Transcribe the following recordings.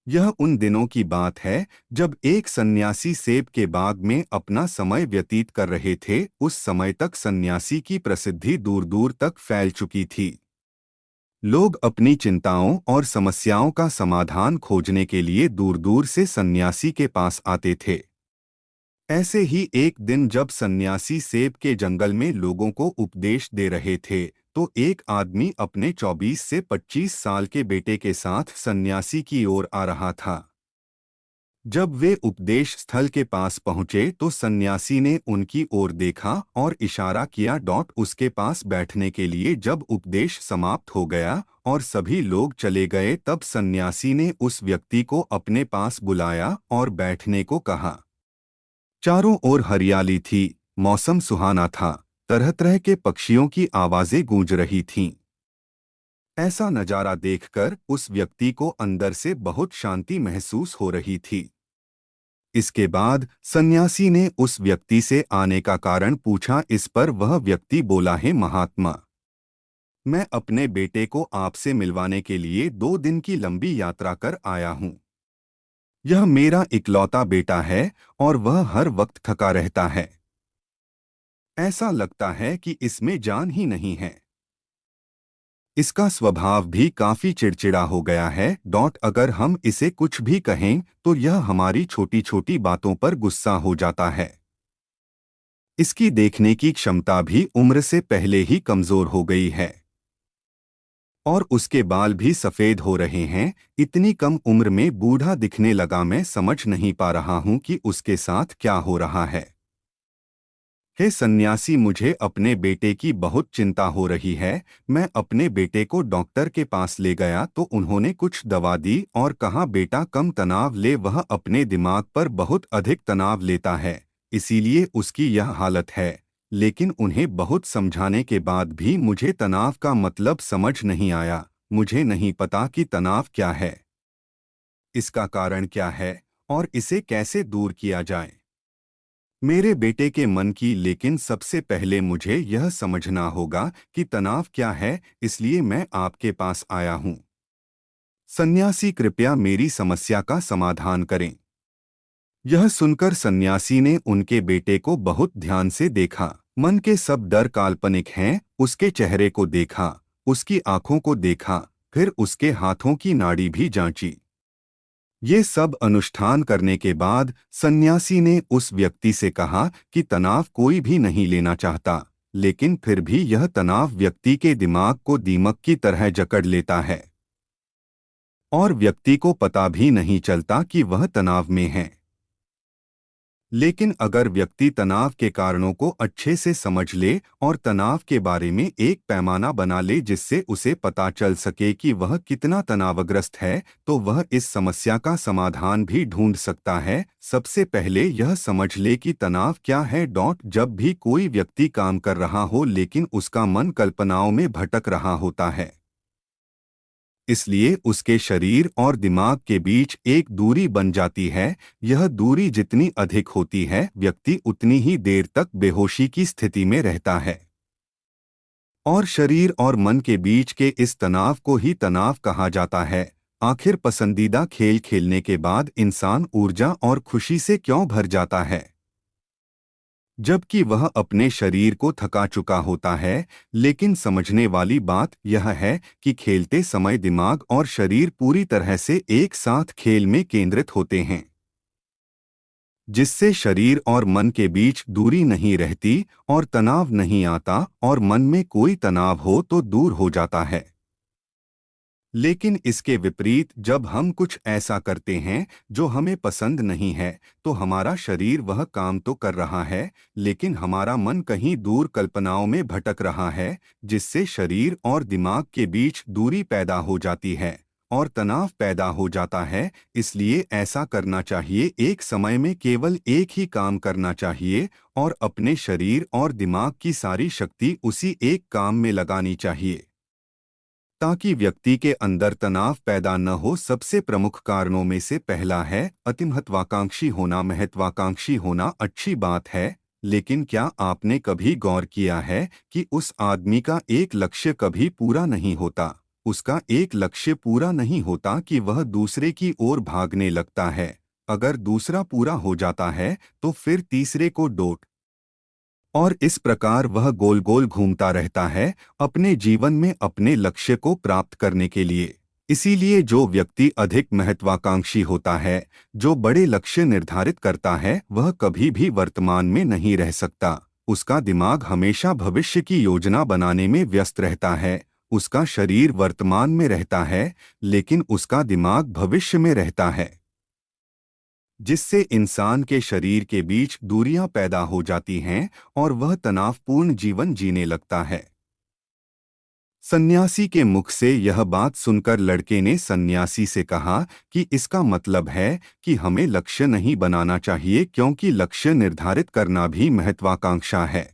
यह उन दिनों की बात है जब एक सन्यासी सेब के बाग में अपना समय व्यतीत कर रहे थे। उस समय तक सन्यासी की प्रसिद्धि दूर दूर तक फैल चुकी थी। लोग अपनी चिंताओं और समस्याओं का समाधान खोजने के लिए दूर दूर से सन्यासी के पास आते थे। ऐसे ही एक दिन जब सन्यासी सेब के जंगल में लोगों को उपदेश दे रहे थे, तो एक आदमी अपने 24 से 25 साल के बेटे के साथ सन्यासी की ओर आ रहा था। जब वे उपदेश स्थल के पास पहुंचे तो सन्यासी ने उनकी ओर देखा और इशारा किया। उसके पास बैठने के लिए जब उपदेश समाप्त हो गया और सभी लोग चले गए, तब सन्यासी ने उस व्यक्ति को अपने पास बुलाया और बैठने को कहा। चारों ओर हरियाली थी, मौसम सुहाना था, तरह तरह के पक्षियों की आवाजें गूंज रही थीं। ऐसा नजारा देखकर उस व्यक्ति को अंदर से बहुत शांति महसूस हो रही थी। इसके बाद सन्यासी ने उस व्यक्ति से आने का कारण पूछा। इस पर वह व्यक्ति बोला, है महात्मा, मैं अपने बेटे को आपसे मिलवाने के लिए 2 दिन की लंबी यात्रा कर आया हूँ। यह मेरा इकलौता बेटा है और वह हर वक्त थका रहता है। ऐसा लगता है कि इसमें जान ही नहीं है। इसका स्वभाव भी काफी चिड़चिड़ा हो गया है। अगर हम इसे कुछ भी कहें तो यह हमारी छोटी छोटी बातों पर गुस्सा हो जाता है। इसकी देखने की क्षमता भी उम्र से पहले ही कमजोर हो गई है और उसके बाल भी सफेद हो रहे हैं। इतनी कम उम्र में बूढ़ा दिखने लगा। मैं समझ नहीं पा रहा हूं कि उसके साथ क्या हो रहा है। हे सन्यासी, मुझे अपने बेटे की बहुत चिंता हो रही है। मैं अपने बेटे को डॉक्टर के पास ले गया तो उन्होंने कुछ दवा दी और कहा बेटा कम तनाव ले। वह अपने दिमाग पर बहुत अधिक तनाव लेता है, इसीलिए उसकी यह हालत है। लेकिन उन्हें बहुत समझाने के बाद भी मुझे तनाव का मतलब समझ नहीं आया। मुझे नहीं पता कि तनाव क्या है, इसका कारण क्या है और इसे कैसे दूर किया जाए मेरे बेटे के मन की। लेकिन सबसे पहले मुझे यह समझना होगा कि तनाव क्या है, इसलिए मैं आपके पास आया हूँ। सन्यासी, कृपया मेरी समस्या का समाधान करें। यह सुनकर सन्यासी ने उनके बेटे को बहुत ध्यान से देखा। मन के सब डर काल्पनिक हैं। उसके चेहरे को देखा, उसकी आंखों को देखा, फिर उसके हाथों की नाड़ी भी जांची। ये सब अनुष्ठान करने के बाद सन्यासी ने उस व्यक्ति से कहा कि तनाव कोई भी नहीं लेना चाहता, लेकिन फिर भी यह तनाव व्यक्ति के दिमाग को दीमक की तरह जकड़ लेता है और व्यक्ति को पता भी नहीं चलता कि वह तनाव में है। लेकिन अगर व्यक्ति तनाव के कारणों को अच्छे से समझ ले और तनाव के बारे में एक पैमाना बना ले जिससे उसे पता चल सके कि वह कितना तनावग्रस्त है, तो वह इस समस्या का समाधान भी ढूंढ सकता है। सबसे पहले यह समझ ले कि तनाव क्या है। जब भी कोई व्यक्ति काम कर रहा हो लेकिन उसका मन कल्पनाओं में भटक रहा होता है, इसलिए उसके शरीर और दिमाग के बीच एक दूरी बन जाती है। यह दूरी जितनी अधिक होती है, व्यक्ति उतनी ही देर तक बेहोशी की स्थिति में रहता है और शरीर और मन के बीच के इस तनाव को ही तनाव कहा जाता है। आखिर पसंदीदा खेल खेलने के बाद इंसान ऊर्जा और खुशी से क्यों भर जाता है, जबकि वह अपने शरीर को थका चुका होता है। लेकिन समझने वाली बात यह है कि खेलते समय दिमाग और शरीर पूरी तरह से एक साथ खेल में केंद्रित होते हैं, जिससे शरीर और मन के बीच दूरी नहीं रहती और तनाव नहीं आता, और मन में कोई तनाव हो तो दूर हो जाता है। लेकिन इसके विपरीत जब हम कुछ ऐसा करते हैं जो हमें पसंद नहीं है, तो हमारा शरीर वह काम तो कर रहा है, लेकिन हमारा मन कहीं दूर कल्पनाओं में भटक रहा है, जिससे शरीर और दिमाग के बीच दूरी पैदा हो जाती है और तनाव पैदा हो जाता है। इसलिए ऐसा करना चाहिए, एक समय में केवल एक ही काम करना चाहिए और अपने शरीर और दिमाग की सारी शक्ति उसी एक काम में लगानी चाहिए ताकि व्यक्ति के अंदर तनाव पैदा न हो। सबसे प्रमुख कारणों में से पहला है अतिमहत्वाकांक्षी होना। महत्वाकांक्षी होना अच्छी बात है, लेकिन क्या आपने कभी गौर किया है कि उस आदमी का एक लक्ष्य कभी पूरा नहीं होता? उसका एक लक्ष्य पूरा नहीं होता कि वह दूसरे की ओर भागने लगता है। अगर दूसरा पूरा हो जाता है तो फिर तीसरे को डोट, और इस प्रकार वह गोल गोल घूमता रहता है अपने जीवन में अपने लक्ष्य को प्राप्त करने के लिए। इसीलिए जो व्यक्ति अधिक महत्वाकांक्षी होता है, जो बड़े लक्ष्य निर्धारित करता है, वह कभी भी वर्तमान में नहीं रह सकता। उसका दिमाग हमेशा भविष्य की योजना बनाने में व्यस्त रहता है। उसका शरीर वर्तमान में रहता है, लेकिन उसका दिमाग भविष्य में रहता है, जिससे इंसान के शरीर के बीच दूरियां पैदा हो जाती हैं और वह तनावपूर्ण जीवन जीने लगता है। सन्यासी के मुख से यह बात सुनकर लड़के ने सन्यासी से कहा कि इसका मतलब है कि हमें लक्ष्य नहीं बनाना चाहिए, क्योंकि लक्ष्य निर्धारित करना भी महत्वाकांक्षा है।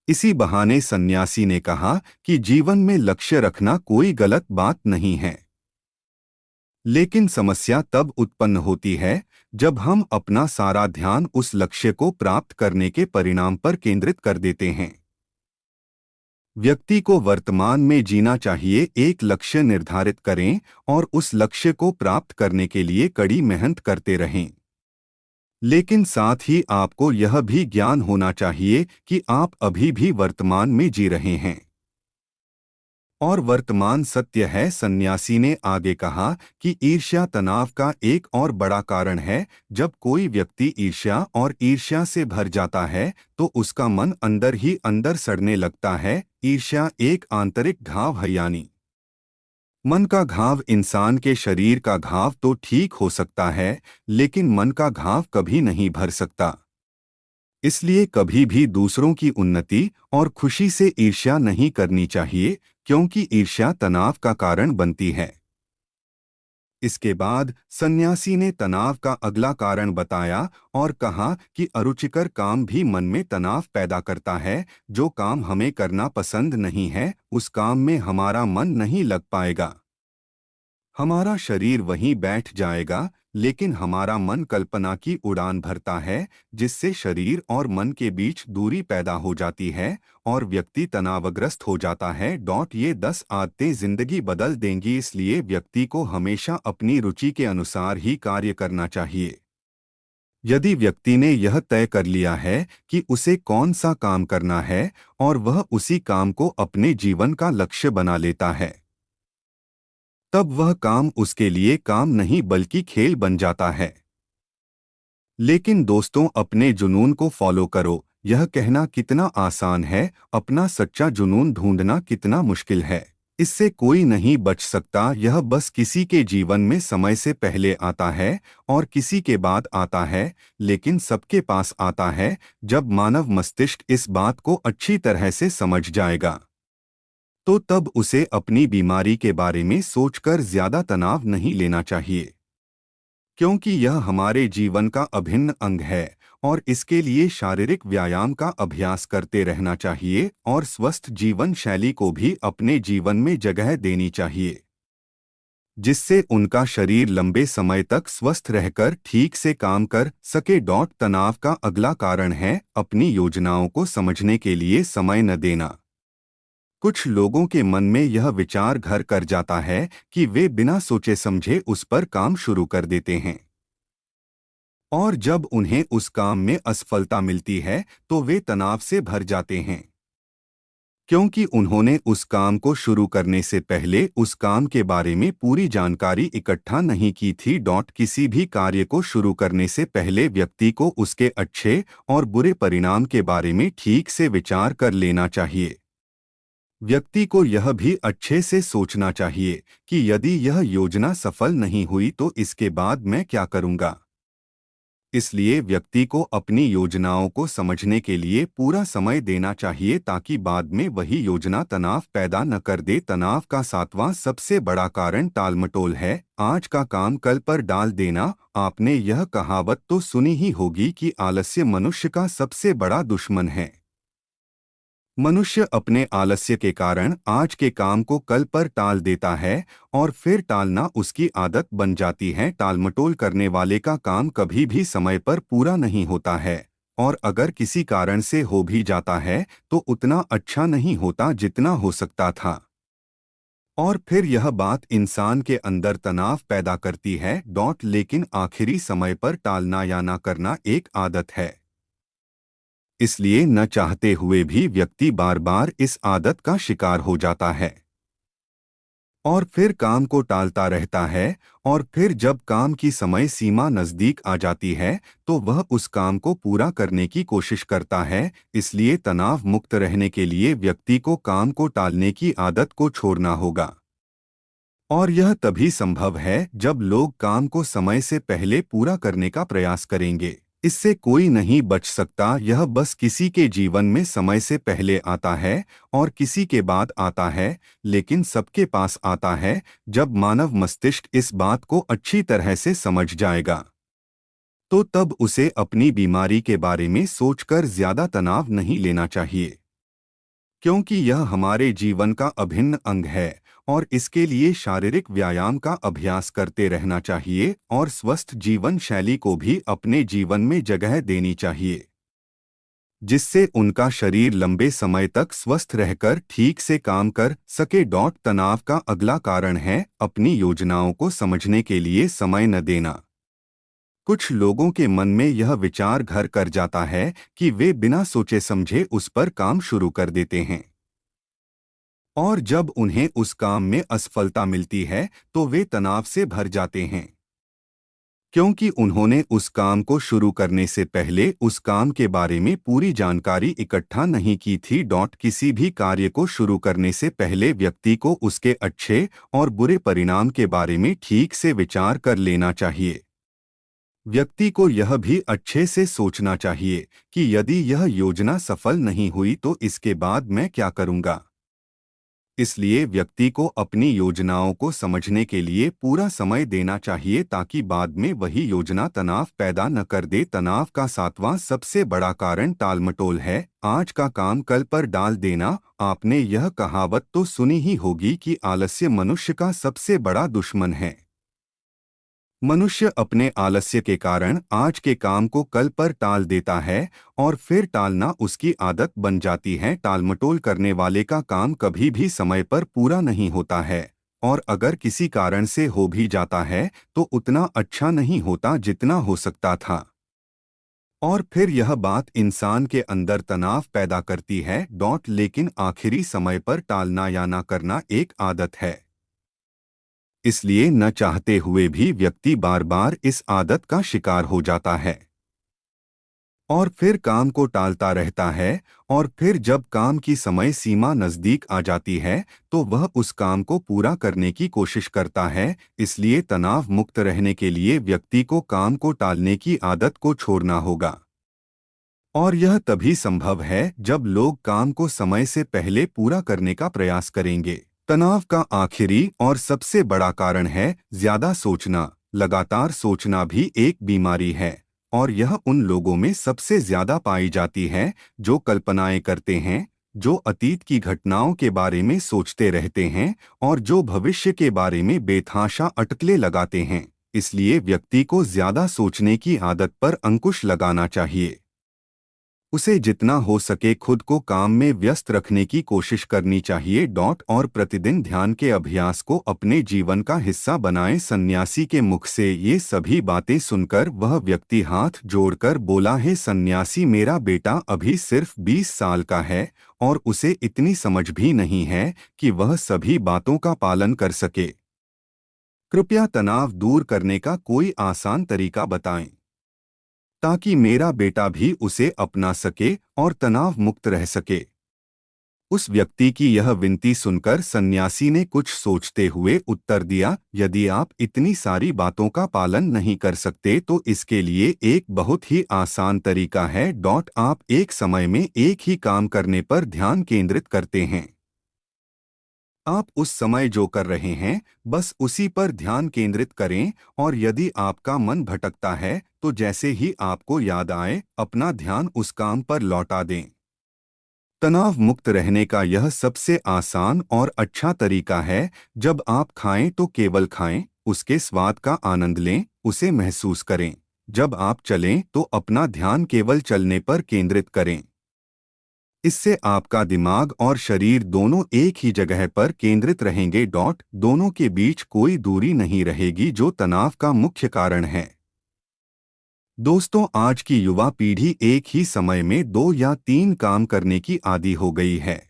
इसी बहाने सन्यासी ने कहा कि जीवन में लक्ष्य रखना कोई गलत बात नहीं है, लेकिन समस्या तब उत्पन्न होती है जब हम अपना सारा ध्यान उस लक्ष्य को प्राप्त करने के परिणाम पर केंद्रित कर देते हैं। व्यक्ति को वर्तमान में जीना चाहिए, एक लक्ष्य निर्धारित करें और उस लक्ष्य को प्राप्त करने के लिए कड़ी मेहनत करते रहें। लेकिन साथ ही आपको यह भी ज्ञान होना चाहिए कि आप अभी भी वर्तमान में जी रहे हैं और वर्तमान सत्य है। सन्यासी ने आगे कहा कि ईर्ष्या तनाव का एक और बड़ा कारण है। जब कोई व्यक्ति ईर्ष्या से भर जाता है तो उसका मन अंदर ही अंदर सड़ने लगता है। ईर्ष्या एक आंतरिक घाव है, यानी मन का घाव। इंसान के शरीर का घाव तो ठीक हो सकता है, लेकिन मन का घाव कभी नहीं भर सकता। इसलिए कभी भी दूसरों की उन्नति और खुशी से ईर्ष्या नहीं करनी चाहिए, क्योंकि ईर्ष्या तनाव का कारण बनती है। इसके बाद सन्यासी ने तनाव का अगला कारण बताया और कहा कि अरुचिकर काम भी मन में तनाव पैदा करता है। जो काम हमें करना पसंद नहीं है, उस काम में हमारा मन नहीं लग पाएगा। हमारा शरीर वहीं बैठ जाएगा, लेकिन हमारा मन कल्पना की उड़ान भरता है, जिससे शरीर और मन के बीच दूरी पैदा हो जाती है और व्यक्ति तनावग्रस्त हो जाता है। ये 10 आदतें जिंदगी बदल देंगी। इसलिए व्यक्ति को हमेशा अपनी रुचि के अनुसार ही कार्य करना चाहिए। यदि व्यक्ति ने यह तय कर लिया है कि उसे कौन सा काम करना है और वह उसी काम को अपने जीवन का लक्ष्य बना लेता है, तब वह काम उसके लिए काम नहीं बल्कि खेल बन जाता है। लेकिन दोस्तों, अपने जुनून को फॉलो करो, यह कहना कितना आसान है, अपना सच्चा जुनून ढूंढना कितना मुश्किल है। इससे कोई नहीं बच सकता। यह बस किसी के जीवन में समय से पहले आता है और किसी के बाद आता है, लेकिन सबके पास आता है जब मानव मस्तिष्क इस बात को अच्छी तरह से समझ जाएगा। तो तब उसे अपनी बीमारी के बारे में सोचकर ज्यादा तनाव नहीं लेना चाहिए, क्योंकि यह हमारे जीवन का अभिन्न अंग है और इसके लिए शारीरिक व्यायाम का अभ्यास करते रहना चाहिए और स्वस्थ जीवन शैली को भी अपने जीवन में जगह देनी चाहिए, जिससे उनका शरीर लंबे समय तक स्वस्थ रहकर ठीक से काम कर सके। तनाव का अगला कारण है अपनी योजनाओं को समझने के लिए समय न देना। कुछ लोगों के मन में यह विचार घर कर जाता है कि वे बिना सोचे समझे उस पर काम शुरू कर देते हैं, और जब उन्हें उस काम में असफलता मिलती है तो वे तनाव से भर जाते हैं, क्योंकि उन्होंने उस काम को शुरू करने से पहले उस काम के बारे में पूरी जानकारी इकट्ठा नहीं की थी। किसी भी कार्य को शुरू करने से पहले व्यक्ति को उसके अच्छे और बुरे परिणाम के बारे में ठीक से विचार कर लेना चाहिए। व्यक्ति को यह भी अच्छे से सोचना चाहिए कि यदि यह योजना सफल नहीं हुई तो इसके बाद मैं क्या करूंगा। इसलिए व्यक्ति को अपनी योजनाओं को समझने के लिए पूरा समय देना चाहिए, ताकि बाद में वही योजना तनाव पैदा न कर दे। तनाव का 7वां सबसे बड़ा कारण टालमटोल है। आज का काम कल पर डाल देना। आपने यह कहावत तो सुनी ही होगी कि आलस्य मनुष्य का सबसे बड़ा दुश्मन है। मनुष्य अपने आलस्य के कारण आज के काम को कल पर टाल देता है और फिर टालना उसकी आदत बन जाती है। टालमटोल करने वाले का काम कभी भी समय पर पूरा नहीं होता है, और अगर किसी कारण से हो भी जाता है तो उतना अच्छा नहीं होता जितना हो सकता था। और फिर यह बात इंसान के अंदर तनाव पैदा करती है। लेकिन आखिरी समय पर टालना या ना करना एक आदत है, इसलिए न चाहते हुए भी व्यक्ति बार बार इस आदत का शिकार हो जाता है और फिर काम को टालता रहता है। और फिर जब काम की समय सीमा नज़दीक आ जाती है तो वह उस काम को पूरा करने की कोशिश करता है। इसलिए तनाव मुक्त रहने के लिए व्यक्ति को काम को टालने की आदत को छोड़ना होगा। और यह तभी संभव है जब लोग काम को समय से पहले पूरा करने का प्रयास करेंगे। इससे कोई नहीं बच सकता, यह बस किसी के जीवन में समय से पहले आता है और किसी के बाद आता है, लेकिन सबके पास आता है जब मानव मस्तिष्क इस बात को अच्छी तरह से समझ जाएगा। तो तब उसे अपनी बीमारी के बारे में सोचकर ज्यादा तनाव नहीं लेना चाहिए, क्योंकि यह हमारे जीवन का अभिन्न अंग है और इसके लिए शारीरिक व्यायाम का अभ्यास करते रहना चाहिए और स्वस्थ जीवन शैली को भी अपने जीवन में जगह देनी चाहिए, जिससे उनका शरीर लंबे समय तक स्वस्थ रहकर ठीक से काम कर सके। तनाव का अगला कारण है अपनी योजनाओं को समझने के लिए समय न देना। कुछ लोगों के मन में यह विचार घर कर जाता है कि वे बिना सोचे समझे उस पर काम शुरू कर देते हैं और जब उन्हें उस काम में असफलता मिलती है तो वे तनाव से भर जाते हैं, क्योंकि उन्होंने उस काम को शुरू करने से पहले उस काम के बारे में पूरी जानकारी इकट्ठा नहीं की थी। किसी भी कार्य को शुरू करने से पहले व्यक्ति को उसके अच्छे और बुरे परिणाम के बारे में ठीक से विचार कर लेना चाहिए। व्यक्ति को यह भी अच्छे से सोचना चाहिए कि यदि यह योजना सफल नहीं हुई तो इसके बाद मैं क्या करूंगा। इसलिए व्यक्ति को अपनी योजनाओं को समझने के लिए पूरा समय देना चाहिए ताकि बाद में वही योजना तनाव पैदा न कर दे। तनाव का सातवां सबसे बड़ा कारण टालमटोल है। आज का काम कल पर डाल देना। आपने यह कहावत तो सुनी ही होगी कि आलस्य मनुष्य का सबसे बड़ा दुश्मन है। मनुष्य अपने आलस्य के कारण आज के काम को कल पर टाल देता है और फिर टालना उसकी आदत बन जाती है। टालमटोल करने वाले का काम कभी भी समय पर पूरा नहीं होता है और अगर किसी कारण से हो भी जाता है तो उतना अच्छा नहीं होता जितना हो सकता था। और फिर यह बात इंसान के अंदर तनाव पैदा करती है। लेकिन आखिरी समय पर टालना या ना करना एक आदत है, इसलिए न चाहते हुए भी व्यक्ति बार बार इस आदत का शिकार हो जाता है और फिर काम को टालता रहता है। और फिर जब काम की समय सीमा नज़दीक आ जाती है तो वह उस काम को पूरा करने की कोशिश करता है। इसलिए तनाव मुक्त रहने के लिए व्यक्ति को काम को टालने की आदत को छोड़ना होगा और यह तभी संभव है जब लोग काम को समय से पहले पूरा करने का प्रयास करेंगे। तनाव का आखिरी और सबसे बड़ा कारण है ज्यादा सोचना। लगातार सोचना भी एक बीमारी है और यह उन लोगों में सबसे ज्यादा पाई जाती है जो कल्पनाएं करते हैं, जो अतीत की घटनाओं के बारे में सोचते रहते हैं और जो भविष्य के बारे में बेतहाशा अटकलें लगाते हैं। इसलिए व्यक्ति को ज्यादा सोचने की आदत पर अंकुश लगाना चाहिए। उसे जितना हो सके खुद को काम में व्यस्त रखने की कोशिश करनी चाहिए। और प्रतिदिन ध्यान के अभ्यास को अपने जीवन का हिस्सा बनाएं। सन्यासी के मुख से ये सभी बातें सुनकर वह व्यक्ति हाथ जोड़कर बोला, हे सन्यासी, मेरा बेटा अभी सिर्फ 20 साल का है और उसे इतनी समझ भी नहीं है कि वह सभी बातों का पालन कर सके। कृपया तनाव दूर करने का कोई आसान तरीका बताएं ताकि मेरा बेटा भी उसे अपना सके और तनाव मुक्त रह सके। उस व्यक्ति की यह विनती सुनकर सन्यासी ने कुछ सोचते हुए उत्तर दिया, यदि आप इतनी सारी बातों का पालन नहीं कर सकते तो इसके लिए एक बहुत ही आसान तरीका है। आप एक समय में एक ही काम करने पर ध्यान केंद्रित करते हैं। आप उस समय जो कर रहे हैं बस उसी पर ध्यान केंद्रित करें और यदि आपका मन भटकता है तो जैसे ही आपको याद आए अपना ध्यान उस काम पर लौटा दें। तनाव मुक्त रहने का यह सबसे आसान और अच्छा तरीका है। जब आप खाएं तो केवल खाएं, उसके स्वाद का आनंद लें, उसे महसूस करें। जब आप चलें तो अपना ध्यान केवल चलने पर केंद्रित करें। इससे आपका दिमाग और शरीर दोनों एक ही जगह पर केंद्रित रहेंगे। दोनों के बीच कोई दूरी नहीं रहेगी, जो तनाव का मुख्य कारण है। दोस्तों, आज की युवा पीढ़ी एक ही समय में 2 या 3 काम करने की आदी हो गई है।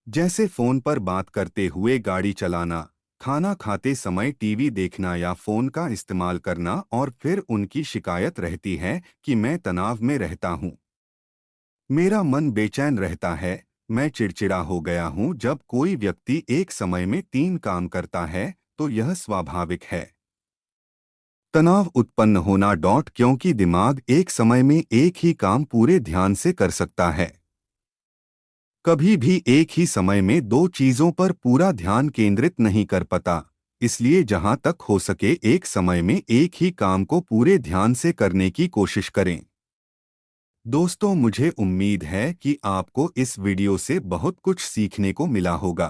जैसे फोन पर बात करते हुए गाड़ी चलाना, खाना खाते समय टीवी देखना या फोन का इस्तेमाल करना, और फिर उनकी शिकायत रहती है कि मैं तनाव में रहता हूँ, मेरा मन बेचैन रहता है, मैं चिड़चिड़ा हो गया हूँ। जब कोई व्यक्ति एक समय में 3 काम करता है तो यह स्वाभाविक है। तनाव उत्पन्न होना। क्योंकि दिमाग एक समय में एक ही काम पूरे ध्यान से कर सकता है। कभी भी एक ही समय में 2 चीजों पर पूरा ध्यान केंद्रित नहीं कर पाता। इसलिए जहां तक हो सके एक समय में एक ही काम को पूरे ध्यान से करने की कोशिश करें। दोस्तों, मुझे उम्मीद है कि आपको इस वीडियो से बहुत कुछ सीखने को मिला होगा।